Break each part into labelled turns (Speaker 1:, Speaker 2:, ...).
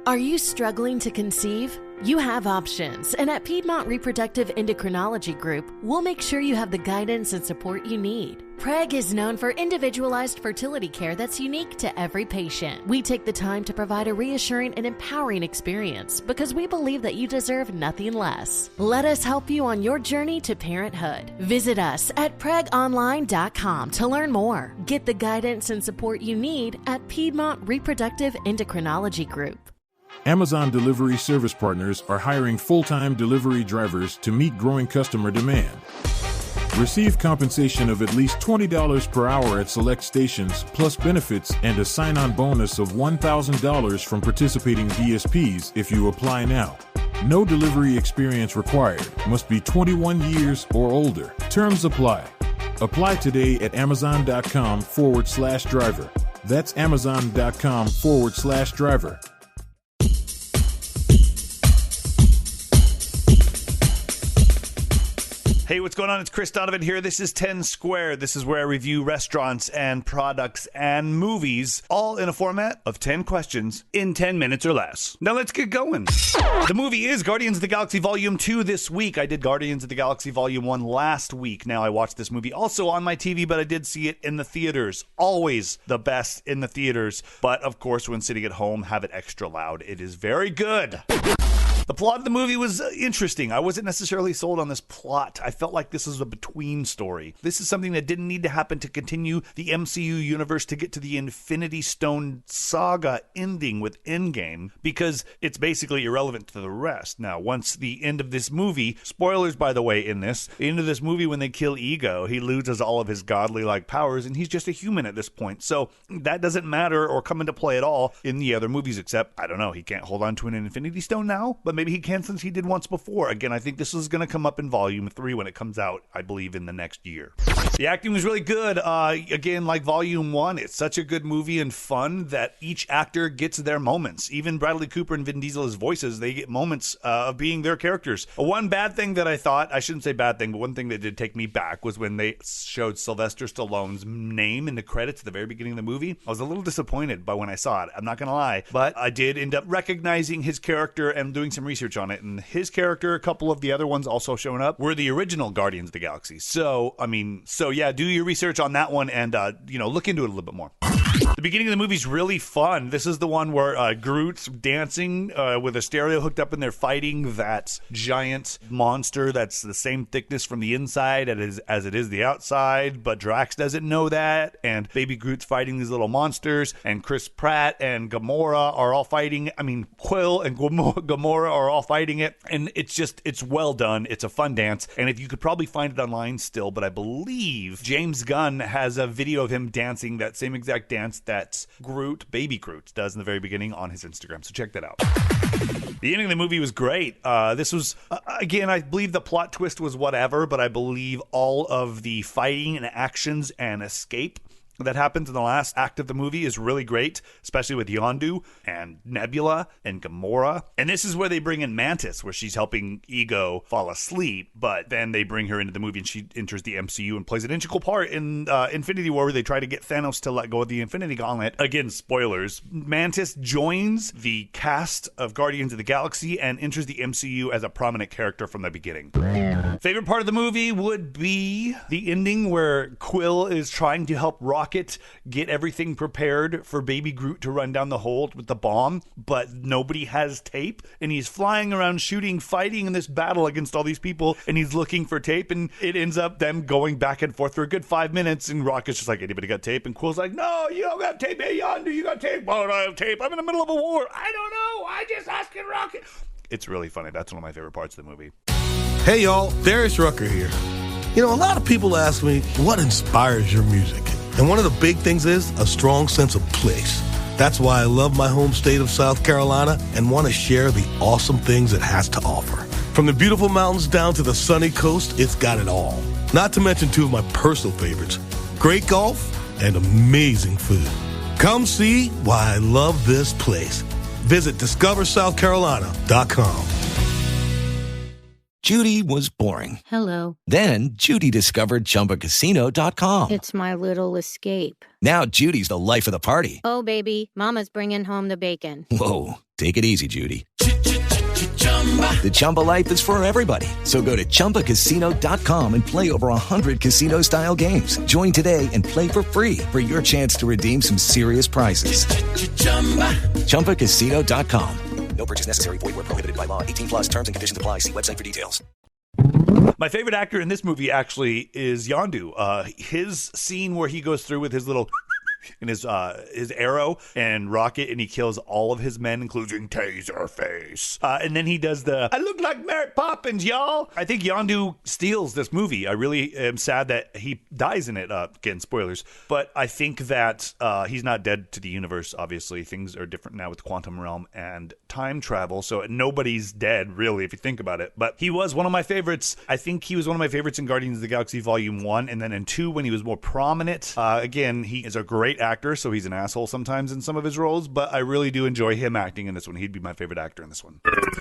Speaker 1: Are you struggling to conceive? You have options, and at Piedmont Reproductive Endocrinology Group, we'll make sure you have the guidance and support you need. PREG is known for individualized fertility care that's unique to every patient. We take the time to provide a reassuring and empowering experience because we believe that you deserve nothing less. Let us help you on your journey to parenthood. Visit us at pregonline.com to learn more. Get the guidance and support you need at Piedmont Reproductive Endocrinology Group.
Speaker 2: Amazon Delivery Service Partners are hiring full-time delivery drivers to meet growing customer demand. Receive compensation of at least $20 per hour at select stations, plus benefits and a sign-on bonus of $1,000 from participating DSPs if you apply now. No delivery experience required. Must be 21 years or older. Terms apply. Apply today at amazon.com/driver. That's amazon.com/driver.
Speaker 3: Hey, what's going on? It's Chris Donovan here. This is 10 Squared. This is where I review restaurants and products and movies, all in a format of 10 questions in 10 minutes or less. Now let's get going. The movie is Guardians of the Galaxy Volume 2 this week. I did Guardians of the Galaxy Volume 1 last week. Now I watched this movie also on my TV, but I did see it in the theaters. Always the best in the theaters. But of course, when sitting at home, have it extra loud. It is very good. The plot of the movie was interesting. I wasn't necessarily sold on this plot. I felt like this was a between story. This is something that didn't need to happen to continue the MCU universe to get to the Infinity Stone saga ending with Endgame, because it's basically irrelevant to the rest. Now, once the end of this movie, spoilers by the way in this, the end of this movie when they kill Ego, he loses all of his godly-like powers and he's just a human at this point. So that doesn't matter or come into play at all in the other movies, except, I don't know, he can't hold on to an Infinity Stone now, but maybe he can since he did once before. Again, I think this is going to come up in Volume 3 when it comes out, I believe, in the next year. The acting was really good. Again, like Volume 1, it's such a good movie and fun that each actor gets their moments. Even Bradley Cooper and Vin Diesel's voices, they get moments of being their characters. One bad thing that I thought, I shouldn't say bad thing, but one thing that did take me back was when they showed Sylvester Stallone's name in the credits at the very beginning of the movie. I was a little disappointed by when I saw it. I'm not going to lie, but I did end up recognizing his character and doing some research on it, and his character, a couple of the other ones also showing up, were the original Guardians of the Galaxy. So yeah, do your research on that one and, look into it a little bit more. The beginning of the movie's really fun. This is the one where Groot's dancing with a stereo hooked up and they're fighting that giant monster that's the same thickness from the inside as it is the outside, but Drax doesn't know that, and Baby Groot's fighting these little monsters, and Chris Pratt and Gamora are all fighting. Quill and Gamora are all fighting it, and it's well done. It's a fun dance, and if you could probably find it online still, but I believe James Gunn has a video of him dancing that same exact dance that Baby Groot does in the very beginning on his Instagram, so check that out. The ending of the movie was great. This was, again, I believe the plot twist was whatever, but I believe all of the fighting and actions and escape that happens in the last act of the movie is really great, especially with Yondu and Nebula and Gamora. And this is where they bring in Mantis, where she's helping Ego fall asleep, but then they bring her into the movie and she enters the MCU and plays an integral part in Infinity War, where they try to get Thanos to let go of the Infinity Gauntlet. Again, spoilers. Mantis joins the cast of Guardians of the Galaxy and enters the MCU as a prominent character from the beginning. Favorite part of the movie would be the ending where Quill is trying to help Rocket get everything prepared for Baby Groot to run down the hole with the bomb, but nobody has tape, and he's flying around fighting in this battle against all these people, and he's looking for tape, and it ends up them going back and forth for a good 5 minutes, and Rocket's just like, anybody got tape? And Quill's like, no, you don't got tape. Hey, Yondu, you got tape? Why don't I have tape? I'm in the middle of a war. I don't know. I just asking Rocket. It's really funny. That's one of my favorite parts of the movie.
Speaker 4: Hey, y'all. Darius Rucker here. A lot of people ask me, what inspires your music? And one of the big things is a strong sense of place. That's why I love my home state of South Carolina and want to share the awesome things it has to offer. From the beautiful mountains down to the sunny coast, it's got it all. Not to mention two of my personal favorites, great golf and amazing food. Come see why I love this place. Visit discoversouthcarolina.com.
Speaker 5: Judy was boring.
Speaker 6: Hello.
Speaker 5: Then Judy discovered ChumbaCasino.com.
Speaker 6: It's my little escape.
Speaker 5: Now Judy's the life of the party.
Speaker 6: Oh, baby, mama's bringing home the bacon.
Speaker 5: Whoa, take it easy, Judy. The Chumba life is for everybody. So go to ChumbaCasino.com and play over 100 casino-style games. Join today and play for free for your chance to redeem some serious prizes. ChumbaCasino.com. No purchase necessary. Void where prohibited by law. 18 plus terms and conditions apply. See website for details.
Speaker 3: My favorite actor in this movie actually is Yondu. His scene where he goes through with his little and his arrow and rocket, and he kills all of his men, including Taserface. And then he does the "I look like Mary Poppins, y'all." I think Yondu steals this movie. I really am sad that he dies in it. Again, spoilers. But I think that he's not dead to the universe. Obviously, things are different now with quantum realm and time travel. So nobody's dead, really, if you think about it. But he was one of my favorites. I think he was one of my favorites in Guardians of the Galaxy Volume 1, and then in 2 when he was more prominent. Again, he is a great actor, so he's an asshole sometimes in some of his roles, but I really do enjoy him acting in this one. He'd be my favorite actor in this one.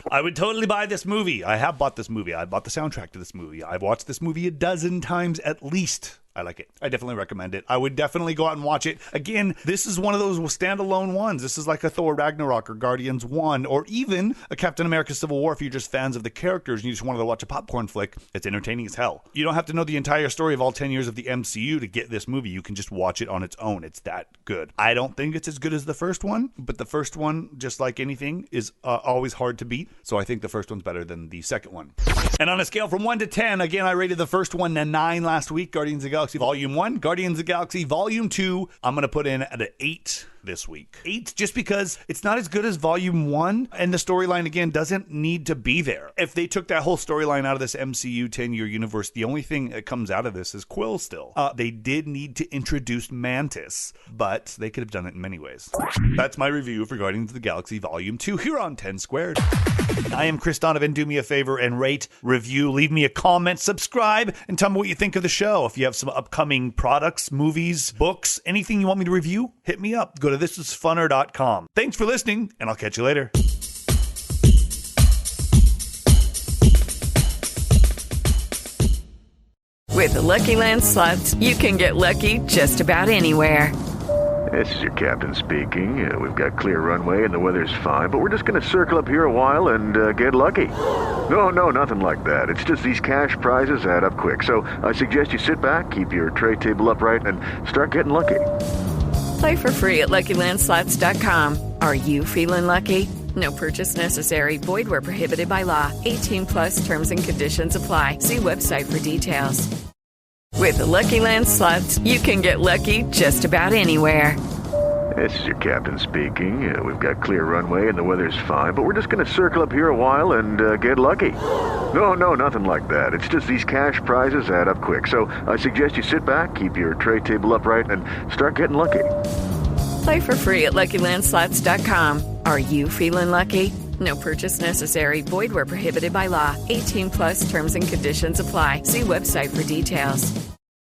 Speaker 3: I would totally buy this movie. I have bought this movie. I bought the soundtrack to this movie. I've watched this movie a dozen times at least. I like it. I definitely recommend it. I would definitely go out and watch it. Again, this is one of those standalone ones. This is like a Thor Ragnarok or Guardians 1 or even a Captain America Civil War if you're just fans of the characters and you just wanted to watch a popcorn flick. It's entertaining as hell. You don't have to know the entire story of all 10 years of the MCU to get this movie. You can just watch it on its own. It's that good. I don't think it's as good as the first one, but the first one, just like anything, is always hard to beat. So I think the first one's better than the second one. And on a scale from 1 to 10, again, I rated the first one a 9 last week, Guardians of the Galaxy Volume 1. Guardians of the Galaxy Volume 2, I'm going to put in at an 8 this week. 8 just because it's not as good as Volume 1, and the storyline, again, doesn't need to be there. If they took that whole storyline out of this MCU 10-year universe, the only thing that comes out of this is Quill still. They did need to introduce Mantis, but they could have done it in many ways. That's my review for Guardians of the Galaxy Volume 2 here on 10 Squared. I am Chris Donovan. Do me a favor and rate, review, leave me a comment, subscribe, and tell me what you think of the show. If you have some upcoming products, movies, books, anything you want me to review, hit me up. Go to thisisfunner.com. Thanks for listening, and I'll catch you later.
Speaker 7: With the Lucky Land Slots, you can get lucky just about anywhere.
Speaker 8: This is your captain speaking. We've got clear runway and the weather's fine, but we're just going to circle up here a while and get lucky. No, nothing like that. It's just these cash prizes add up quick. So I suggest you sit back, keep your tray table upright, and start getting lucky.
Speaker 7: Play for free at LuckyLandSlots.com. Are you feeling lucky? No purchase necessary. Void where prohibited by law. 18 plus terms and conditions apply. See website for details. With the Lucky Land Slots, you can get lucky just about anywhere.
Speaker 8: This is your captain speaking. We've got clear runway and the weather's fine, but we're just going to circle up here a while and get lucky. No, nothing like that. It's just these cash prizes add up quick. So I suggest you sit back, keep your tray table upright, and start getting lucky.
Speaker 7: Play for free at LuckyLandSlots.com. Are you feeling lucky? No purchase necessary. Void where prohibited by law. 18 plus terms and conditions apply. See website for details.